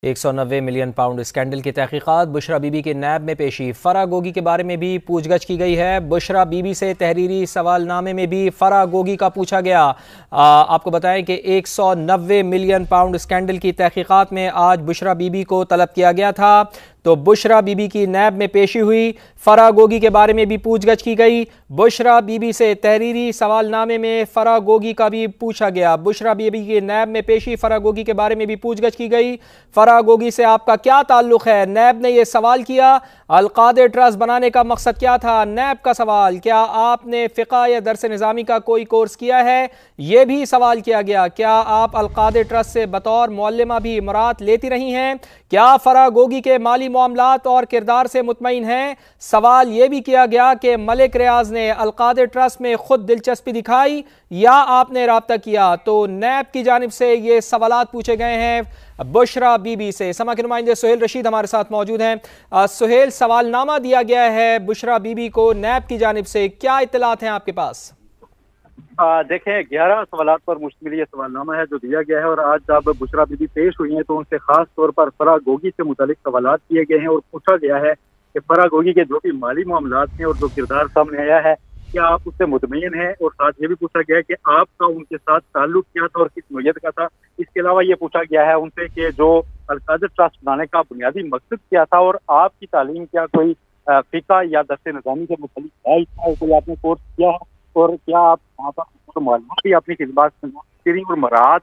190 million pound scandal کی تحقیقات، بشرا be be کے نیب میں پیشی، فرح گوگی کے بارے میں بھی پوچھ گچھ کی گئی ہے۔ بشرا بی بی سے تحریری سوال نامے میں بھی فرح گوگی کا پوچھا گیا۔ آپ کو بتائیں کہ 190 ملین پاؤنڈ اسکینڈل کی تحقیقات میں آج بشرا بی بی کو طلب کیا گیا تھا، تو بشرا بی بی کی نیب میں پیشی ہوئی، فرح گوگی کے بارے میں بھی پوچھ گچھ کی گئی۔ بشرا بی بی سے تحریری سوال نامے میں فرح گوگی کا بھی پوچھا گیا۔ بشرا بی بی کے نیب میں پیشی، فرح گوگی کے بارے میں بھی پوچھ گچھ کی گئی۔ فرح گوگی سے آپ کا کیا تعلق ہے؟ نیب نے یہ سوال کیا، القادر ٹرسٹ بنانے کا مقصد کیا تھا؟ نیب کا سوال، کیا آپ نے فقہ یا درس نظامی کا کوئی کورس کیا ہے؟ یہ بھی سوال کیا گیا۔ کیا آپ القادر ٹرسٹ سے بطور معلمہ بھی امرات لیتی رہی ہیں؟ کیا فرح گوگی کے مالی معاملات اور کردار سے مطمئن ہیں؟ سوال یہ بھی کیا گیا کہ ملک ریاض نے القادر ٹرسٹ میں خود دلچسپی دکھائی یا آپ نے رابطہ کیا؟ تو نیب کی جانب سے یہ سوالات پوچھے گئے ہیں بشرا بی بی سے۔ سما کے نمائندے سہیل رشید ہمارے ساتھ موجود ہیں۔ سہیل، سوال نامہ دیا گیا ہے بشرا بی بی کو نیب کی جانب سے، کیا اطلاعات ہیں آپ کے پاس؟ دیکھیں 11 سوالات پر مشتمل یہ سوال نامہ ہے جو دیا گیا ہے، اور آج جب بشرا بی بی پیش ہوئی ہیں تو ان سے خاص طور پر فرح گوگی سے متعلق سوالات کیے گئے ہیں اور پوچھا گیا ہے کہ فرح گوگی کے جو بھی مالی معاملات ہیں اور جو کردار سامنے آیا ہے کیا آپ اس سے مطمئن ہیں، اور ساتھ یہ بھی پوچھا گیا ہے کہ آپ کا ان کے ساتھ تعلق کیا تھا اور کس نوعیت کا تھا۔ اس کے علاوہ یہ پوچھا گیا ہے ان سے کہ جو القادر ٹرسٹ بنانے کا بنیادی مقصد کیا تھا، اور آپ کی تعلیم کیا کوئی فقہ یا درس نظامی سے متعلق ہے، کوئی آپ نے کورس کیا ہے، اور کیا آپ وہاں پر معلومات بھی اپنی خدمات اور مراعات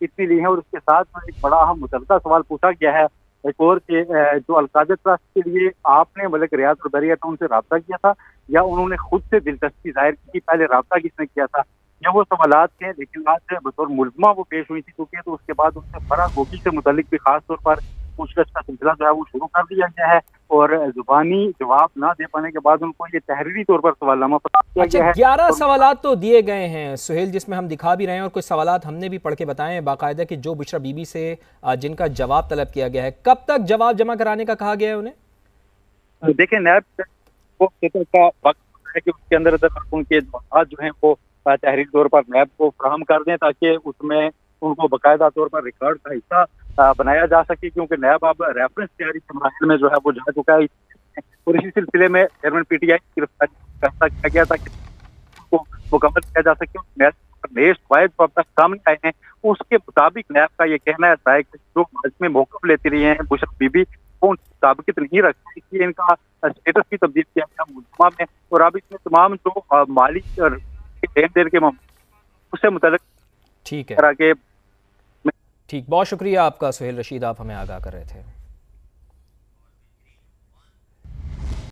کتنی لی ہیں۔ اور اس کے ساتھ ایک بڑا اہم متعلقہ سوال پوچھا گیا ہے ایک اور کہ جو القادر ٹرسٹ کے لیے آپ نے ملک ریاض اور بریعت ان سے رابطہ کیا تھا یا انہوں نے خود سے دلچسپی ظاہر کی، پہلے رابطہ کس نے کیا تھا، یا وہ سوالات ہیں۔ لیکن آج بطور ملزمہ وہ پیش ہوئی تھی کیونکہ تو اس کے بعد ان سے فرح گوگی سے متعلق بھی خاص طور پر پوچھ گچھ کا سلسلہ جو ہے وہ شروع کر دیا گیا ہے، اور زبانی جواب نہ دے پانے کے بعد ان کو یہ تحریری طور پر سوال نامہ فراہم کیا گیا ہے۔ 11 سوالات تو دیے گئے ہیں سہیل، جس میں ہم دکھا بھی رہے ہیں، اور کچھ سوالات ہم نے بھی پڑھ کے بتائے ہیں باقاعدہ کہ جو بشرا بی بی سے جن کا جواب طلب کیا گیا ہے۔ کب تک جواب جمع کرانے کا کہا گیا ہے انہیں؟ دیکھیں نیب کا وقت ہے کہ اس کے اندر ان کے جوابات جو ہیں وہ تحریری طور پر نیب کو فراہم کر دیں تاکہ اس میں ان کو باقاعدہ طور پر ریکارڈ کا حصہ بنایا جا سکے، کیونکہ نیب اب ریفرنس تیاری کے مراحل میں جو ہے وہ جا چکا ہے، اور اسی سلسلے میں چیئرمین پی ٹی آئی کی گرفتاری کا فیصلہ کیا گیا تھا کہ اس کو مکمل کیا جا سکے۔ نیب فوائد جو اب تک سامنے آئے ہیں اس کے مطابق نیب کا یہ کہنا ہے کہ جو میں موقف لیتی رہی ہیں بشرا بی بی وہ ان کی مطابقت نہیں رکھتی، اس لیے ان کا اسٹیٹس بھی تبدیل کیا گیا ملزمہ میں، اور اب اس میں تمام جو مالی لین دین کے اس سے متعلق ٹھیک ہے، ٹھیک، بہت شکریہ آپ کا سہیل رشید، آپ ہمیں آگاہ کر رہے تھے۔